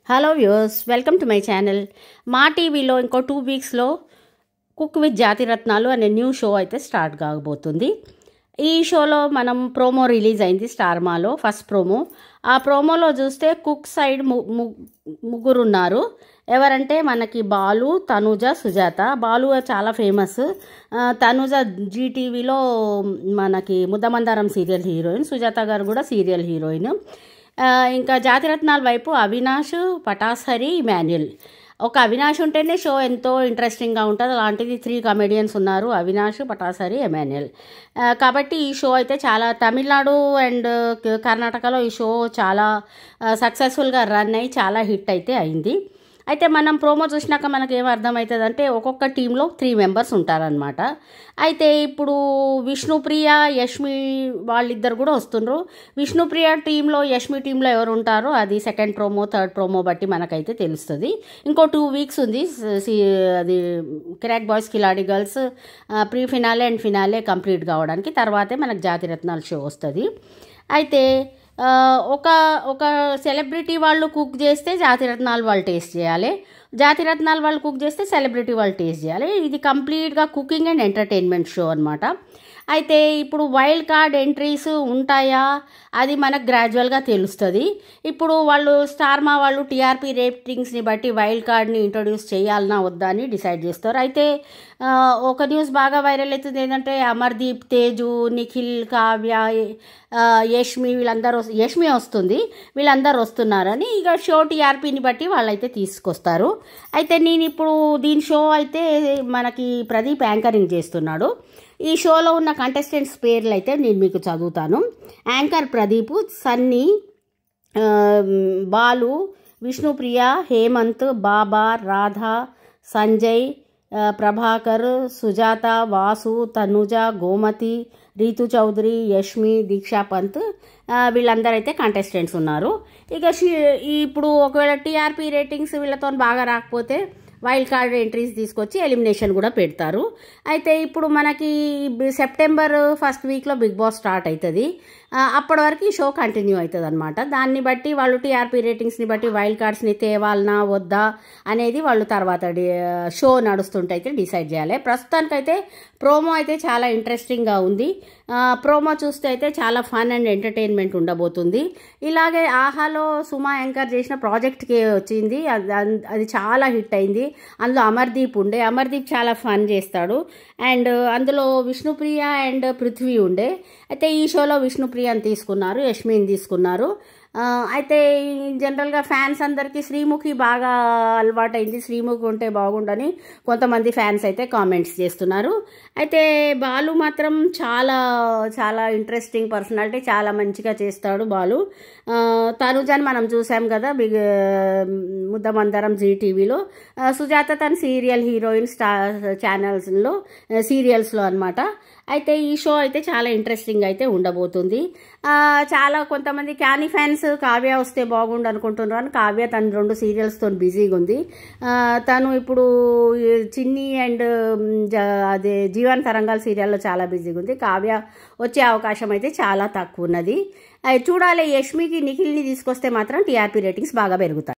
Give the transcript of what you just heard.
Hello viewers, welcome to my channel. మా టీవీలో ఇంకో 2 వీక్స్లో కుక్ విత్ జాతిరత్నాలు అనే న్యూ షో అయితే స్టార్ట్ కాబోతుంది. ఈ షోలో మనం ప్రోమో రిలీజ్ అయింది స్టార్ మాలో, ఫస్ట్ ప్రోమో. ఆ ప్రోమోలో చూస్తే కుక్ సైడ్ ముగ్గురు ఉన్నారు. ఎవరంటే మనకి బాలు, తనుజ, సుజాత. బాలు చాలా ఫేమస్. తనుజ జీటీవీలో మనకి ముద్దమందారం సీరియల్ హీరోయిన్, సుజాత గారు కూడా సీరియల్ హీరోయిన్. ఇంకా జాతిరత్నాల వైపు అవినాష్, పటాసరి, ఇమాన్యుల్. ఒక అవినాష్ ఉంటేనే షో ఎంతో ఇంట్రెస్టింగ్గా ఉంటుంది. అలాంటిది 3 కమెడియన్స్ ఉన్నారు, అవినాష్, పటాసరి, ఇమాన్యుల్. కాబట్టి ఈ షో అయితే చాలా తమిళనాడు అండ్ కర్ణాటకలో ఈ షో చాలా సక్సెస్ఫుల్గా రన్ అయ్యి చాలా హిట్ అయితే అయింది. అయితే మనం ప్రోమో చూసినాక మనకు ఏం అర్థమవుతుంది అంటే ఒక్కొక్క టీంలో 3 మెంబర్స్ ఉంటారనమాట. అయితే ఇప్పుడు విష్ణుప్రియ, యష్మి వాళ్ళిద్దరు కూడా వస్తుండ్రు. విష్ణుప్రియ టీంలో, యష్మి టీంలో ఎవరు ఉంటారో అది సెకండ్ ప్రోమో, థర్డ్ ప్రోమో బట్టి మనకైతే తెలుస్తుంది. ఇంకో 2 వీక్స్ ఉంది అది crack boys Khiladi girls pre finale and finale complete కావడానికి. తర్వాతే మనకు జాతిరత్నాల షో వస్తుంది. అయితే ఒక సెలబ్రిటీ వాళ్ళు కుక్ చేస్తే జాతిరత్నాలు వాళ్ళు టేస్ట్ చేయాలి, జాతిరత్నాలు వాళ్ళు కుక్ చేస్తే సెలబ్రిటీ వాళ్ళు టేస్ట్ చేయాలి. ఇది కంప్లీట్గా కుకింగ్ అండ్ ఎంటర్టైన్మెంట్ షో అనమాట. అయితే ఇప్పుడు వైల్డ్ కార్డ్ ఎంట్రీస్ ఉంటాయా అది మనకు గ్రాడ్యువల్గా తెలుస్తుంది. ఇప్పుడు వాళ్ళు స్టార్ మా వాళ్ళు టీఆర్పీ రేటింగ్స్ని బట్టి వైల్డ్ కార్డ్ని ఇంట్రొడ్యూస్ చేయాలన్నా వద్దా అని డిసైడ్ చేస్తారు. అయితే ఒక న్యూస్ బాగా వైరల్ అవుతుంది ఏంటంటే అమర్దీప్, తేజు, నిఖిల్, కావ్య, యష్మి యష్మి వస్తుంది, వీళ్ళందరూ వస్తున్నారని ఇక షో టీఆర్పీని బట్టి వాళ్ళైతే తీసుకొస్తారు. అయితే నేను ఇప్పుడు దీని షో అయితే మనకి ప్రదీప్ యాంకరింగ్ చేస్తున్నాడు. ఈ షోలో ఉన్న కంటెస్టెంట్స్ పేర్లు అయితే నేను మీకు చదువుతాను. యాంకర్ ప్రదీప్, సన్నీ, బాలు, విష్ణుప్రియ, హేమంత్, బాబా, రాధా, సంజయ్, ప్రభాకర్, సుజాత, వాసు, తనుజ, గోమతి, రీతు చౌదరి, యష్మి, దీక్షా పంత్, వీళ్ళందరూ అయితే కంటెస్టెంట్స్ ఉన్నారు. ఇక ఇప్పుడు ఒకవేళ టీఆర్పీ రేటింగ్స్ వీళ్ళతో బాగా రాకపోతే వైల్డ్ కార్డ్ ఎంట్రీస్ తీసుకొచ్చి ఎలిమినేషన్ కూడా పెడతారు. అయితే ఇప్పుడు మనకి సెప్టెంబర్ ఫస్ట్ వీక్లో బిగ్ బాస్ స్టార్ట్ అవుతుంది. అప్పటి వరకు ఈ షో కంటిన్యూ అవుతుంది అనమాట. దాన్ని బట్టి వాళ్ళు టీఆర్పీ రేటింగ్స్ని బట్టి వైల్డ్ కార్డ్స్ని తేవాలనా వద్దా అనేది వాళ్ళు తర్వాత షో నడుస్తుంటే అయితే డిసైడ్ చేయాలి. ప్రస్తుతానికైతే ప్రోమో అయితే చాలా ఇంట్రెస్టింగ్గా ఉంది. ప్రోమో చూస్తే అయితే చాలా ఫన్ అండ్ ఎంటర్టైన్మెంట్ ఉండబోతుంది. ఇలాగే ఆహాలో సుమా యాంకర్ చేసిన ప్రాజెక్ట్కి వచ్చింది, అది చాలా హిట్ అయింది. అందులో అమర్దీప్ చాలా ఫన్ చేస్తాడు. అండ్ అందులో విష్ణుప్రియ అండ్ పృథ్వీ ఉండే. అయితే ఈ షోలో విష్ణుప్రియని తీసుకున్నారు, యష్మిని తీసుకున్నారు. అయితే జనరల్గా ఫ్యాన్స్ అందరికీ శ్రీముఖి బాగా అలవాటైంది, శ్రీముఖి ఉంటే బాగుండని కొంతమంది ఫ్యాన్స్ అయితే కామెంట్స్ చేస్తున్నారు. అయితే బాలు మాత్రం చాలా చాలా ఇంట్రెస్టింగ్ పర్సనాలిటీ, చాలా మంచిగా చేస్తాడు బాలు. తనుజని మనం చూసాం కదా ముద్దమందరం జీటీవీలో. సుజాత తన సీరియల్ హీరోయిన్ ఛానల్స్లో సీరియల్స్లో అనమాట. అయితే ఈ షో అయితే చాలా ఇంట్రెస్టింగ్ అయితే ఉండబోతుంది. చాలా కొంతమంది క్యానీ ఫ్యాన్స్ కావ్య వస్తే బాగుండు అనుకుంటున్నారు. కావ్య తను 2 సీరియల్స్తో బిజీగా ఉంది. తను ఇప్పుడు చిన్ని అండ్ అదే జీవన్ తరంగాల సీరియల్లో చాలా బిజీగా ఉంది. కావ్య వచ్చే అవకాశం అయితే చాలా తక్కువ ఉన్నది. చూడాలి, యష్మికి నిఖిల్ని తీసుకొస్తే మాత్రం టీఆర్పీ రేటింగ్స్ బాగా పెరుగుతాయి.